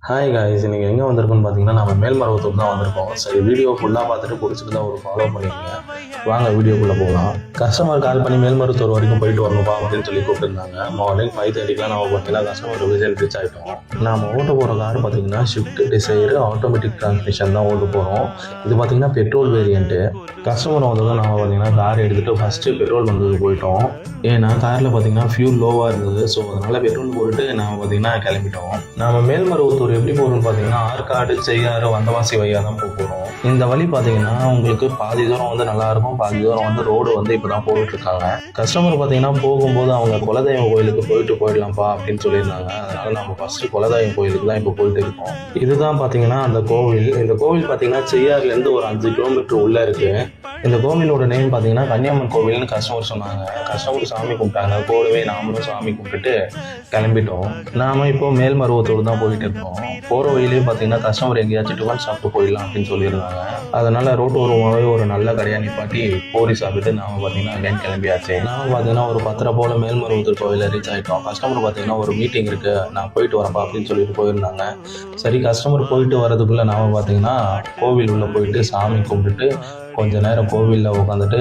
Hi guys, இன்னைக்கு எங்கே வந்திருக்கோம்னு பார்த்தீங்கன்னா நம்ம மேல்மருவத்தூர் தான் வந்திருக்கோம். சரி, வீடியோ ஃபுல்லாக பார்த்துட்டு பிடிச்சிட்டு தான் ஒரு ஃபாலோ பண்ணிக்கோங்க. வாங்க வீடியோக்குள்ளே போகலாம். கஸ்டமர் கால் பண்ணி மேல்மருவத்தூர் வரைக்கும் போயிட்டு வரணும்ப்பா அப்படின்னு சொல்லி கூப்பிட்டுருந்தாங்க. மார்னிங் 5:30க்குலாம் நம்ம பார்த்தீங்கன்னா கஸ்டமர் விசில் ரீச் ஆகிட்டோம். நம்ம ஓட்ட போகிற கார் பார்த்தீங்கன்னா ஷிஃப்ட் டிசைர் ஆட்டோமேட்டிக் டிரான்ஸ்மிஷன் தான் ஓட்டு போகிறோம். இது பார்த்தீங்கன்னா பெட்ரோல் வேரியண்ட்டு. கஸ்டமர் வந்ததும் நம்ம பார்த்தீங்கன்னா கார் எடுத்துகிட்டு ஃபஸ்ட்டு பெட்ரோல் பங்குக்கு போயிட்டோம். ஏன்னா காரில் பார்த்தீங்கன்னா ஃபியூல் லோவாக இருந்தது. ஸோ அதனால் பெட்ரோல் போட்டு நம்ம பார்த்தீங்கன்னா கிளம்பிட்டோம். நம்ம மேல்மருவத்தூர் எப்படி போகிறோம்னு பார்த்தீங்கன்னா ஆற்காடு, செய்யாறு, வந்தவாசி வழியாக தான் போகிறோம். இந்த வழி பார்த்தீங்கன்னா உங்களுக்கு பாதி தூரம் வந்து நல்லாயிருக்கும், பாதி தூரம் வந்து ரோடு வந்து இப்போ தான் போட்டுட்ருக்காங்க. கஸ்டமர் பார்த்தீங்கன்னா போகும்போது அவங்க குலதெய்வ கோயிலுக்கு போயிடலாம்ப்பா அப்படின்னு சொல்லியிருந்தாங்க. அதனால் நம்ம ஃபஸ்ட்டு குலதெய்வ கோயிலுக்கு தான் இப்போ போயிட்டு இருக்கோம். இதுதான் பார்த்தீங்கன்னா அந்த கோவில். இந்த கோவில் பார்த்தீங்கன்னா செய்யாறுலேருந்து ஒரு 5 கிலோமீட்டர் உள்ளே இருக்குது. இந்த கோவிலோட நேம் பார்த்தீங்கன்னா கன்னியம்மன் கோவில்னு கஸ்டமர் சொன்னாங்க. கஸ்டமர் சாமி கும்பிட்டாங்க. கூடவே நாமளும் சாமி கும்பிட்டுட்டு கிளம்பிட்டோம். நாம இப்போ மேல்மருவத்தூர் தான் போயிட்டு இருக்கோம். போகிற வழியிலேயே பார்த்தீங்கன்னா கஸ்டமர் எங்கேயாச்சும் டிஃபன் சாப்பிட்டு போயிடலாம் அப்படின்னு சொல்லியிருந்தாங்க. அதனால ரோட்டு ஓரமாகவே ஒரு நல்ல கடையாக நிப்பாட்டி பூரி சாப்பிட்டு நாம பார்த்தீங்கன்னா அகைன் கிளம்பியாச்சு. நாம பார்த்தீங்கன்னா ஒரு 10:30 போல மேல்மருவத்தூர் கோவிலில் ரீச் ஆகிட்டோம். கஸ்டமர் பார்த்தீங்கன்னா ஒரு மீட்டிங் இருக்கு, நான் போயிட்டு வரப்பா அப்படின்னு சொல்லிட்டு போயிருந்தாங்க. சரி, கஸ்டமர் போயிட்டு வரதுக்குள்ள நாம பார்த்தீங்கன்னா கோவில் உள்ள போயிட்டு சாமி கும்பிட்டுட்டு கொஞ்ச நேரம் கோவிலில் உட்காந்துட்டு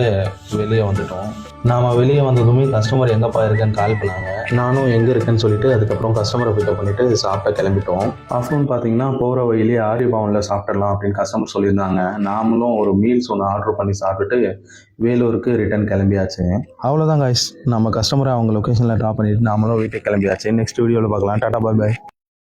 வெளியே வந்துட்டோம். நாம் வெளியே வந்ததுமே கஸ்டமர் எங்கேப்பா இருக்கேன்னு கால் பண்ணாங்க. நானும் எங்கே இருக்கேன்னு சொல்லிட்டு அதுக்கப்புறம் கஸ்டமரை பிக்கப் பண்ணிவிட்டு சாப்பிட்ட கிளம்பிட்டோம். ஆஃப்டர்நூன் பார்த்தீங்கன்னா போகிற வழியிலேயே ஆரியபவனில் சாப்பிட்றலாம் அப்படின்னு கஸ்டமர் சொல்லியிருந்தாங்க. நாமளும் ஒரு மீல்ஸ் ஒன்று ஆர்டர் பண்ணி சாப்பிட்டுட்டு வேலூருக்கு ரிட்டர்ன் கிளம்பியாச்சு. அவ்வளோதான் காய்ஸ், நம்ம கஸ்டமரை அவங்க லொக்கேஷனில் ட்ராப் பண்ணிவிட்டு நாமளும் வீட்டுக்கு கிளம்பியாச்சு. நெக்ஸ்ட் வீடியோவில் பார்க்கலாம். டாடா, பாய் பாய்.